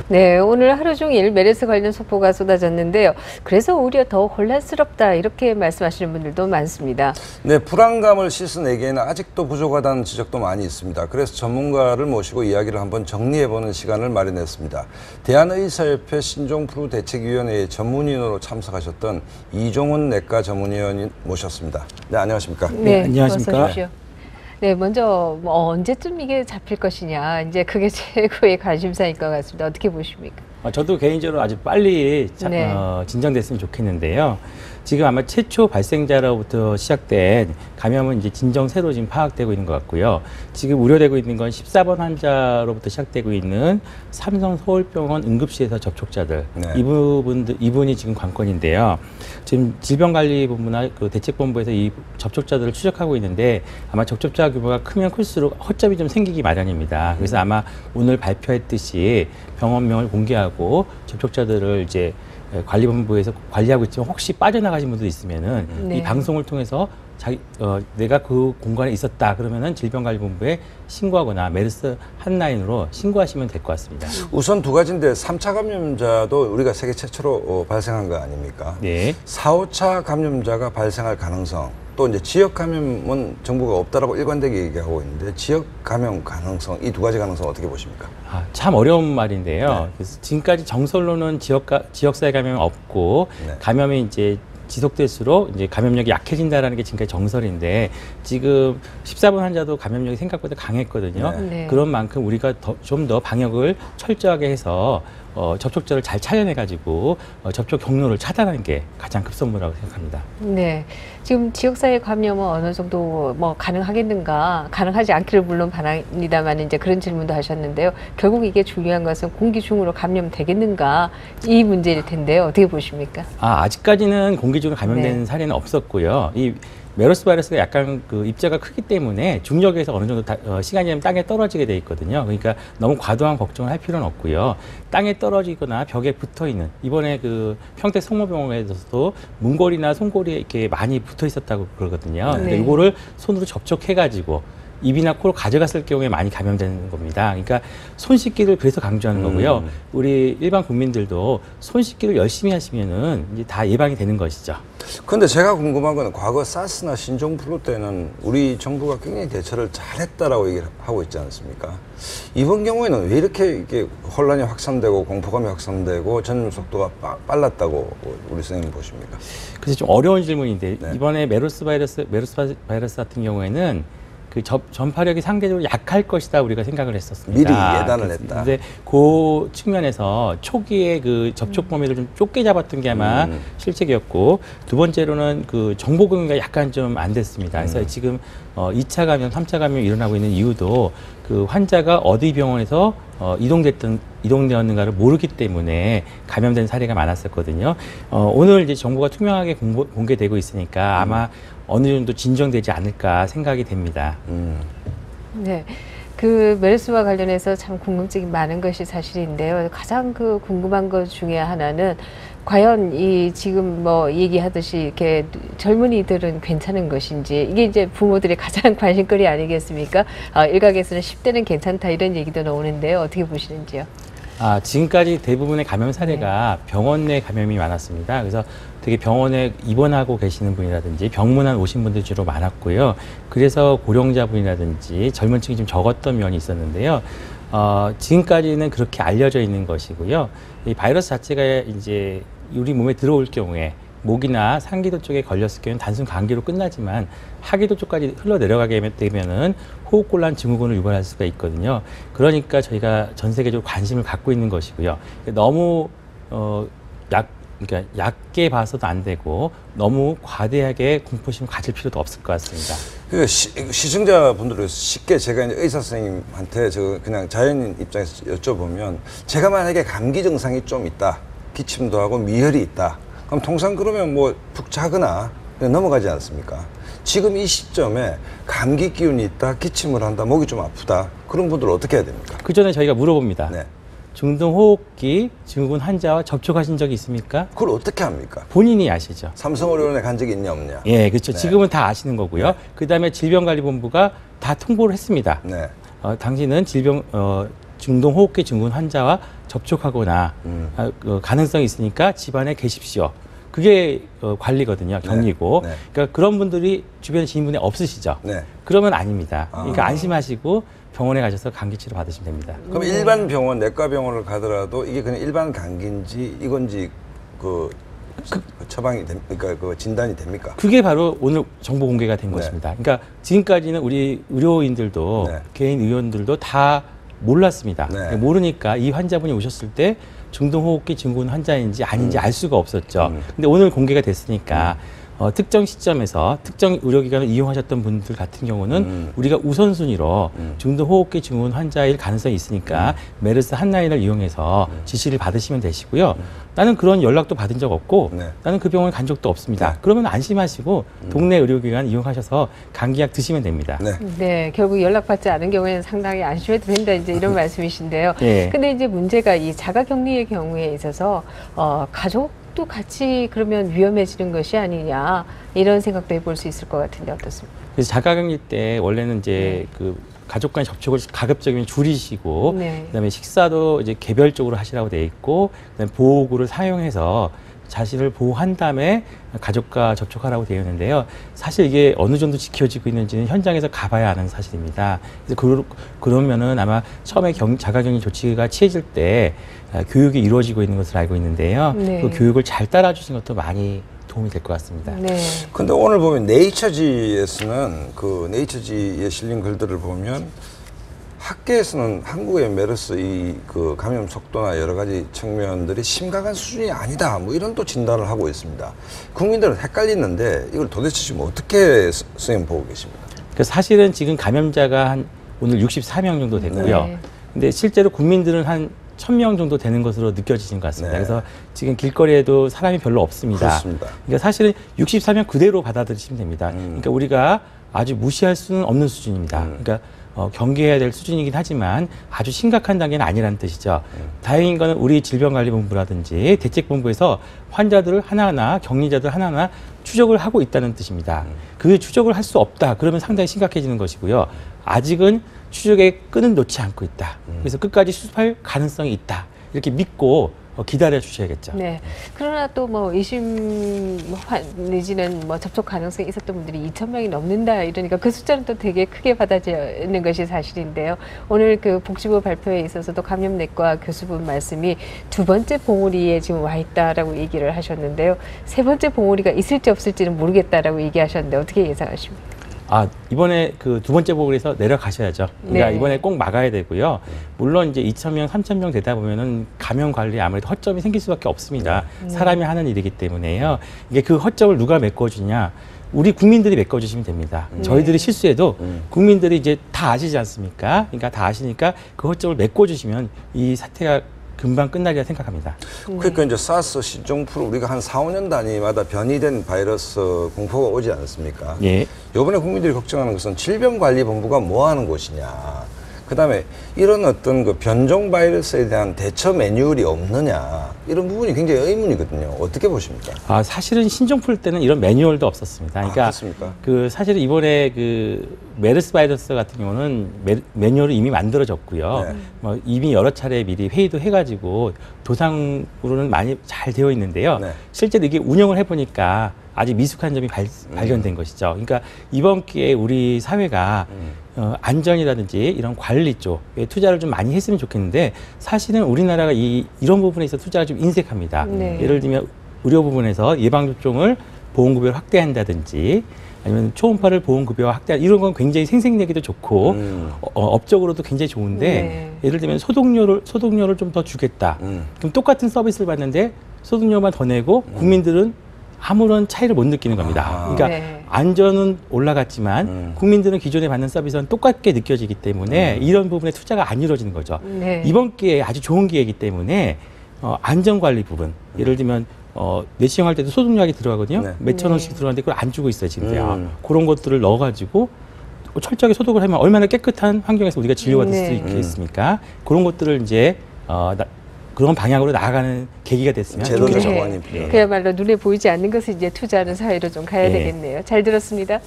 네, 오늘 하루 종일 메르스 관련 속보가 쏟아졌는데요. 그래서 오히려 더 혼란스럽다 이렇게 말씀하시는 분들도 많습니다. 네, 불안감을 씻어내기에는 아직도 부족하다는 지적도 많이 있습니다. 그래서 전문가를 모시고 이야기를 한번 정리해보는 시간을 마련했습니다. 대한의사협회 신종플루 대책위원회의 전문위원으로 참석하셨던 이종훈 내과 전문위원님 모셨습니다. 네, 안녕하십니까? 네, 안녕하십니까? 어서 오십시오. 네, 먼저 언제쯤 이게 잡힐 것이냐, 이제 그게 최고의 관심사일 것 같습니다. 어떻게 보십니까? 저도 개인적으로 아주 빨리 네. 진정됐으면 좋겠는데요. 지금 아마 최초 발생자로부터 시작된 감염은 이제 진정 새로 지금 파악되고 있는 것 같고요. 지금 우려되고 있는 건 14번 환자로부터 시작되고 있는 삼성 서울병원 응급실에서 접촉자들. 네. 이분이 지금 관건인데요. 지금 질병관리본부나 그 대책본부에서 이 접촉자들을 추적하고 있는데 아마 접촉자 규모가 크면 클수록 허점이 좀 생기기 마련입니다. 그래서 아마 오늘 발표했듯이 병원명을 공개하고 접촉자들을 이제 관리본부에서 관리하고 있지만 혹시 빠져나가신 분도 있으면은 네. 이 방송을 통해서 내가 그 공간에 있었다 그러면은 질병관리본부에 신고하거나 메르스 핫라인으로 신고하시면 될 것 같습니다. 우선 두 가지인데 3차 감염자도 우리가 세계 최초로 발생한 거 아닙니까? 네. 4, 5차 감염자가 발생할 가능성, 또 이제 지역 감염은 정부가 없다라고 일관되게 얘기하고 있는데 지역 감염 가능성, 이 두 가지 가능성 어떻게 보십니까? 참 어려운 말인데요. 네. 그래서 지금까지 정설로는 지역사회 감염은 없고 네. 감염이 이제 지속될수록 이제 감염력이 약해진다라는 게 지금까지 정설인데 지금 14번 환자도 감염력이 생각보다 강했거든요. 네. 네. 그런 만큼 우리가 좀 더 방역을 철저하게 해서 접촉자를 잘 찾아내가지고 접촉 경로를 차단하는 게 가장 급선무라고 생각합니다. 네, 지금 지역사회 감염은 어느 정도 뭐 가능하겠는가, 가능하지 않기를 물론 바랍니다만 이제 그런 질문도 하셨는데요. 결국 이게 중요한 것은 공기 중으로 감염되겠는가 이 문제일 텐데요. 어떻게 보십니까? 아직까지는 공기 중으로 감염된 네. 사례는 없었고요. 이 메르스 바이러스가 약간 그 입자가 크기 때문에 중력에서 어느 정도 시간이 되면 땅에 떨어지게 돼 있거든요. 그러니까 너무 과도한 걱정을 할 필요는 없고요. 땅에 떨어지거나 벽에 붙어 있는 이번에 그 평택 성모병원에서도 문고리나 손고리에 이렇게 많이 붙어 있었다고 그러거든요. 네. 근데 이거를 손으로 접촉해 가지고 입이나 코로 가져갔을 경우에 많이 감염되는 겁니다. 그러니까 손 씻기를 그래서 강조하는 거고요. 우리 일반 국민들도 손 씻기를 열심히 하시면은 이제 다 예방이 되는 것이죠. 근데 제가 궁금한 건 과거 사스나 신종플루 때는 우리 정부가 굉장히 대처를 잘했다라고 얘기를 하고 있지 않습니까? 이번 경우에는 왜 이렇게 혼란이 확산되고 공포감이 확산되고 전염 속도가 빨랐다고 우리 선생님 보십니까? 그래서 좀 어려운 질문인데 네. 이번에 메르스 바이러스 같은 경우에는 그 전파력이 상대적으로 약할 것이다 우리가 생각을 했었습니다. 미리 예단을 했다. 근데 그 측면에서 초기에 그 접촉 범위를 좀 좁게 잡았던 게 아마 실책이었고 두 번째로는 그 정보 공유가 약간 좀 안 됐습니다. 그래서 지금 2차 감염, 3차 감염이 일어나고 있는 이유도 그 환자가 어디 병원에서 이동되었는가를 모르기 때문에 감염된 사례가 많았었거든요. 오늘 이제 정보가 투명하게 공개되고 있으니까 아마 어느 정도 진정되지 않을까 생각이 됩니다. 네. 그 메르스와 관련해서 참 궁금증이 많은 것이 사실인데요. 가장 그 궁금한 것 중에 하나는 과연 이 지금 뭐 얘기하듯이 이렇게 젊은이들은 괜찮은 것인지 이게 이제 부모들의 가장 관심거리 아니겠습니까? 일각에서는 10대는 괜찮다 이런 얘기도 나오는데요. 어떻게 보시는지요? 지금까지 대부분의 감염 사례가 병원 내 감염이 많았습니다. 그래서 되게 병원에 입원하고 계시는 분이라든지 병문안 오신 분들 주로 많았고요. 그래서 고령자분이라든지 젊은 층이 좀 적었던 면이 있었는데요. 지금까지는 그렇게 알려져 있는 것이고요. 이 바이러스 자체가 이제 우리 몸에 들어올 경우에 목이나 상기도 쪽에 걸렸을 경우는 단순 감기로 끝나지만 하기도 쪽까지 흘러내려가게 되면은 호흡곤란 증후군을 유발할 수가 있거든요. 그러니까 저희가 전 세계적으로 관심을 갖고 있는 것이고요. 너무 그러니까 얕게 봐서도 안 되고 너무 과대하게 공포심을 가질 필요도 없을 것 같습니다. 그 시청자분들을 쉽게 제가 이제 의사 선생님한테 그냥 자연인 입장에서 여쭤보면 제가 만약에 감기 증상이 좀 있다, 기침도 하고 미열이 있다. 그럼 통상 그러면 뭐 푹 자거나 그냥 넘어가지 않습니까? 지금 이 시점에 감기 기운이 있다, 기침을 한다, 목이 좀 아프다. 그런 분들은 어떻게 해야 됩니까? 그 전에 저희가 물어봅니다. 네. 중등호흡기 증후군 환자와 접촉하신 적이 있습니까? 그걸 어떻게 합니까? 본인이 아시죠? 삼성의료원에 간 적이 있냐 없냐? 예, 그렇죠. 네. 지금은 다 아시는 거고요. 네. 그다음에 질병관리본부가 다 통보를 했습니다. 네. 당신은 중동호흡기 증후군 환자와 접촉하거나 가능성이 있으니까 집안에 계십시오. 그게 관리거든요. 격리고. 네. 그러니까 그런 분들이 주변 지인분이 없으시죠. 네. 그러면 아닙니다. 그러니까 안심하시고 병원에 가셔서 감기 치료 받으시면 됩니다. 그럼 일반 병원, 내과 병원을 가더라도 이게 그냥 일반 감기인지 이건지 그 처방이 됩니까? 그 진단이 됩니까? 그게 바로 오늘 정보 공개가 된 네. 것입니다. 그러니까 지금까지는 우리 의료인들도 네. 개인 의원들도 다 몰랐습니다. 네. 모르니까 이 환자분이 오셨을 때 중동호흡기 증후군 환자인지 아닌지 알 수가 없었죠. 음. 근데 오늘 공개가 됐으니까 특정 시점에서 특정 의료기관을 이용하셨던 분들 같은 경우는 우리가 우선순위로 중동호흡기 증후군 환자일 가능성이 있으니까 메르스 한라인을 이용해서 지시를 받으시면 되시고요. 나는 그런 연락도 받은 적 없고 네. 나는 그 병원에 간 적도 없습니다. 네. 그러면 안심하시고 동네 의료기관 이용하셔서 감기약 드시면 됩니다. 네. 네, 결국 연락받지 않은 경우에는 상당히 안심해도 된다, 이제 이런 말씀이신데요. 예. 근데 이제 문제가 이 자가격리의 경우에 있어서, 가족도 같이 그러면 위험해지는 것이 아니냐, 이런 생각도 해볼 수 있을 것 같은데 어떻습니까? 그래서 자가격리 때 원래는 이제 그 가족 간 접촉을 가급적이면 줄이시고 네. 그다음에 식사도 이제 개별적으로 하시라고 돼 있고 그다음에 보호구를 사용해서 자신을 보호한 다음에 가족과 접촉하라고 되어 있는데요. 사실 이게 어느 정도 지켜지고 있는지는 현장에서 가봐야 아는 사실입니다. 그래서 그러면은 아마 처음에 자가격리 조치가 취해질 때 교육이 이루어지고 있는 것을 알고 있는데요. 네. 그 교육을 잘 따라주신 것도 많이 도움이 될 것 같습니다. 네. 근데 오늘 보면 네이처지에서는 그 네이처지에 실린 글들을 보면 학계에서는 한국의 메르스 그 감염 속도나 여러 가지 측면들이 심각한 수준이 아니다. 뭐 이런 또 진단을 하고 있습니다. 국민들은 헷갈리는데 이걸 도대체 지금 어떻게 선생님 보고 계십니까? 그 사실은 지금 감염자가 한 오늘 64명 정도 됐고요. 네. 근데 실제로 국민들은 한 1000명 정도 되는 것으로 느껴지는 것 같습니다. 네. 그래서 지금 길거리에도 사람이 별로 없습니다. 그렇습니다. 그러니까 사실은 64명 그대로 받아들이시면 됩니다. 그러니까 우리가 아주 무시할 수는 없는 수준입니다. 그러니까 경계해야 될 수준이긴 하지만 아주 심각한 단계는 아니라는 뜻이죠. 다행인 거는 우리 질병관리본부라든지 대책본부에서 환자들을 하나하나 격리자들 하나하나 추적을 하고 있다는 뜻입니다. 그 추적을 할 수 없다. 그러면 상당히 심각해지는 것이고요. 아직은 추적의 끈은 놓지 않고 있다. 그래서 끝까지 수습할 가능성이 있다. 이렇게 믿고 기다려 주셔야겠죠. 네. 그러나 또 뭐 의심 내지는 뭐 접촉 가능성이 있었던 분들이 2,000명이 넘는다 이러니까 그 숫자는 또 되게 크게 받아지는 것이 사실인데요. 오늘 그 복지부 발표에 있어서도 감염내과 교수분 말씀이 두 번째 봉우리에 지금 와 있다라고 얘기를 하셨는데요. 세 번째 봉우리가 있을지 없을지는 모르겠다라고 얘기하셨는데 어떻게 예상하십니까? 이번에 그 두 번째 보고에서 내려가셔야죠. 그러니까 네. 이번에 꼭 막아야 되고요. 물론 이제 2,000명, 3,000명 되다 보면은 감염 관리에 아무래도 허점이 생길 수밖에 없습니다. 사람이 하는 일이기 때문에요. 이게 그 허점을 누가 메꿔주냐? 우리 국민들이 메꿔주시면 됩니다. 저희들이 실수해도 국민들이 이제 다 아시지 않습니까? 그러니까 다 아시니까 그 허점을 메꿔주시면 이 사태가 금방 끝나리라 생각합니다. 그러니까 이제 사스, 신종플루 우리가 한 4, 5년 단위마다 변이된 바이러스 공포가 오지 않았습니까? 예. 이번에 국민들이 걱정하는 것은 질병관리본부가 뭐 하는 곳이냐. 그다음에 이런 어떤 그 변종 바이러스에 대한 대처 매뉴얼이 없느냐. 이런 부분이 굉장히 의문이거든요. 어떻게 보십니까? 사실은 신종플루 때는 이런 매뉴얼도 없었습니다. 그러니까 그렇습니까? 그 사실은 이번에 그 메르스 바이러스 같은 경우는 매뉴얼이 이미 만들어졌고요. 네. 뭐 이미 여러 차례 미리 회의도 해가지고 도상으로는 많이 잘 되어 있는데요. 네. 실제로 이게 운영을 해보니까 아직 미숙한 점이 발견된 것이죠. 그러니까 이번 기회에 우리 사회가 안전이라든지 이런 관리 쪽에 투자를 좀 많이 했으면 좋겠는데 사실은 우리나라가 이런 부분에 있어서 투자가 좀 인색합니다. 네. 예를 들면 의료 부분에서 예방접종을 보험급여를 확대한다든지 아니면 초음파를 보험급여와 확대 이런 건 굉장히 생색내기도 좋고 업적으로도 굉장히 좋은데 네. 예를 들면 소독료를 좀 더 주겠다. 그럼 똑같은 서비스를 받는데 소독료만 더 내고 국민들은 아무런 차이를 못 느끼는 겁니다. 그러니까 네. 안전은 올라갔지만 국민들은 기존에 받는 서비스는 똑같게 느껴지기 때문에 이런 부분에 투자가 안 이루어지는 거죠. 네. 이번 기회에 아주 좋은 기회이기 때문에 안전관리 부분, 예를 들면 내시경할 때도 소독약이 들어가거든요. 네. 몇천 원씩 네. 들어가는데 그걸 안 주고 있어요, 지금. 그런 것들을 넣어가지고 철저하게 소독을 하면 얼마나 깨끗한 환경에서 우리가 진료받을 네. 수 있겠습니까? 그런 것들을 이제 그런 방향으로 나아가는 계기가 됐으면 제도적 좋겠죠. 정관이 필요하다. 그야말로 눈에 보이지 않는 것을 이제 투자하는 사회로 좀 가야 네. 되겠네요. 잘 들었습니다.